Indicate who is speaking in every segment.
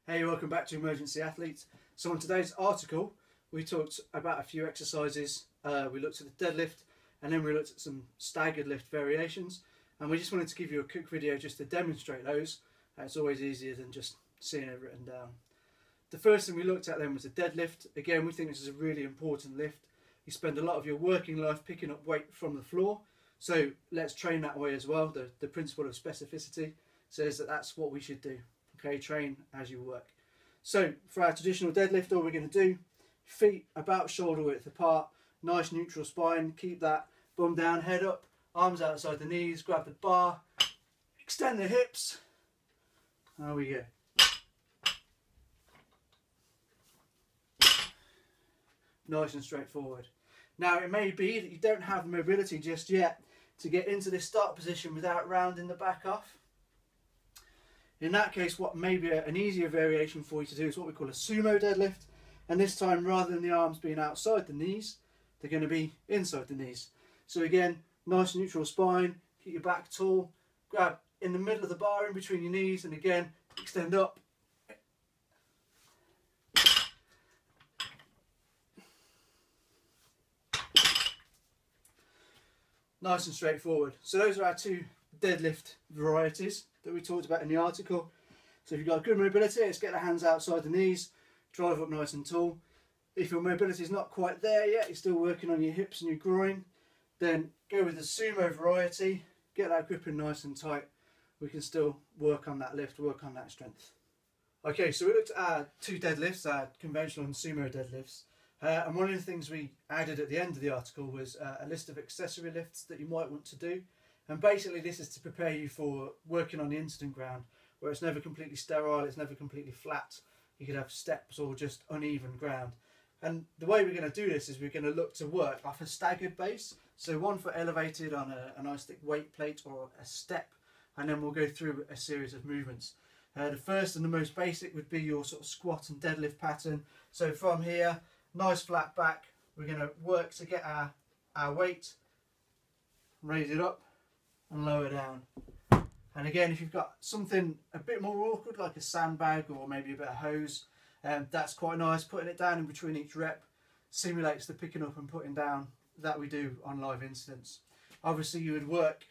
Speaker 1: Hey, welcome back to Emergency Athlete. So on today's article, we talked about a few exercises. We looked at the deadlift, and then we looked at some staggered lift variations. And we just wanted to give you a quick video just to demonstrate those. It's always easier than just seeing it written down. The first thing we looked at then was the deadlift. Again, we think this is a really important lift. You spend a lot of your working life picking up weight from the floor. So let's train that way as well. The principle of specificity says that that's what we should do. Okay, train as you work. So for our traditional deadlift, all we're going to do, feet about shoulder width apart, nice neutral spine, keep that bum down, head up, arms outside the knees, grab the bar, extend the hips. There we go. Nice and straightforward. Now it may be that you don't have the mobility just yet to get into this start position without rounding the back off. In that case, what may be an easier variation for you to do is what we call a sumo deadlift. And this time, rather than the arms being outside the knees, they're going to be inside the knees. So again, nice neutral spine, keep your back tall, grab in the middle of the bar in between your knees, and again, extend up. Nice and straightforward. So those are our two deadlift varieties that we talked about in the article. So if you've got good mobility, let's get the hands outside the knees, drive up nice and tall. If your mobility is not quite there yet, you're still working on your hips and your groin, then go with the sumo variety, get that gripping nice and tight. We can still work on that lift, work on that strength. Okay, so we looked at our two deadlifts, our conventional and sumo deadlifts. And one of the things we added at the end of the article was a list of accessory lifts that you might want to do. And basically this is to prepare you for working on the incident ground, where it's never completely sterile, it's never completely flat. You could have steps or just uneven ground. And the way we're going to do this is we're going to look to work off a staggered base. So 1 foot elevated on a nice thick weight plate or a step, and then we'll go through a series of movements. The first and the most basic would be your sort of squat and deadlift pattern. So from here, nice flat back, we're going to work to get our weight, raise it up and lower down. And again, if you've got something a bit more awkward like a sandbag or maybe a bit of hose, that's quite nice. Putting it down in between each rep simulates the picking up and putting down that we do on live incidents. Obviously you would work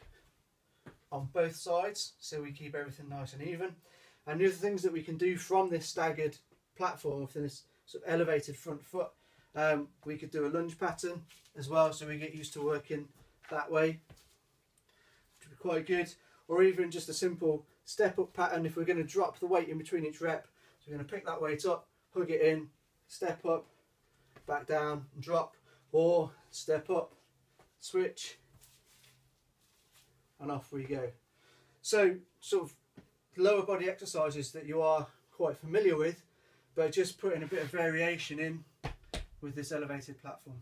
Speaker 1: on both sides so we keep everything nice and even. And the other things that we can do from this staggered platform, from this sort of elevated front foot, we could do a lunge pattern as well, so we get used to working that way, which would be quite good. Or even just a simple step up pattern if we're going to drop the weight in between each rep. So we're going to pick that weight up, hug it in, step up, back down and drop, or step up, switch, and off we go. So sort of lower body exercises that you are quite familiar with, but just putting a bit of variation in with this elevated platform.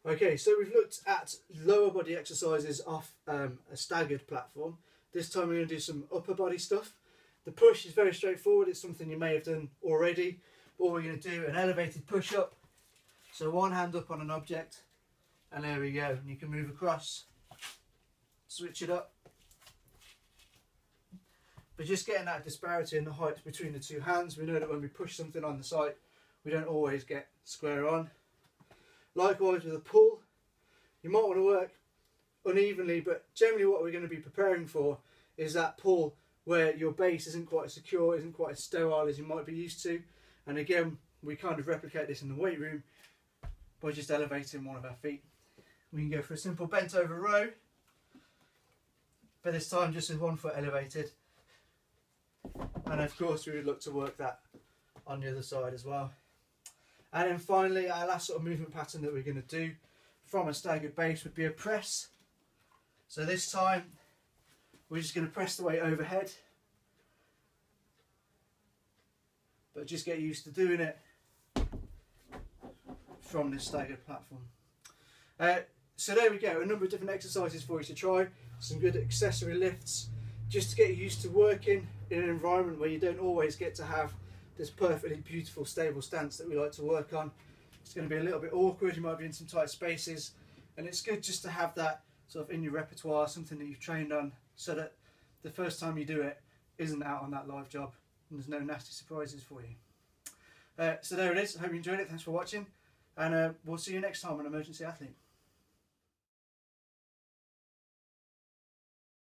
Speaker 1: Okay, so we've looked at lower body exercises off a staggered platform. This time we're going to do some upper body stuff. The push is very straightforward. It's something you may have done already. But we're going to do an elevated push up. So one hand up on an object, and there we go. And you can move across, switch it up. But just getting that disparity in the height between the two hands, we know that when we push something on the site, we don't always get square on. Likewise with a pull, you might want to work unevenly, but generally what we're going to be preparing for is that pull where your base isn't quite as secure, isn't quite as sterile as you might be used to. And again, we kind of replicate this in the weight room by just elevating one of our feet. We can go for a simple bent over row, but this time just with 1 foot elevated. And of course we would look to work that on the other side as well. And then finally, our last sort of movement pattern that we're going to do from a staggered base would be a press. So this time we're just going to press the weight overhead, but just get used to doing it from this staggered platform. So there we go, a number of different exercises for you to try, some good accessory lifts, just to get used to working in an environment where you don't always get to have this perfectly beautiful stable stance that we like to work on. It's going to be a little bit awkward, you might be in some tight spaces, and it's good just to have that sort of in your repertoire, something that you've trained on, so that the first time you do it isn't out on that live job. and there's no nasty surprises for you. So there it is. I hope you enjoyed it. Thanks for watching, and we'll see you next time on Emergency Athlete.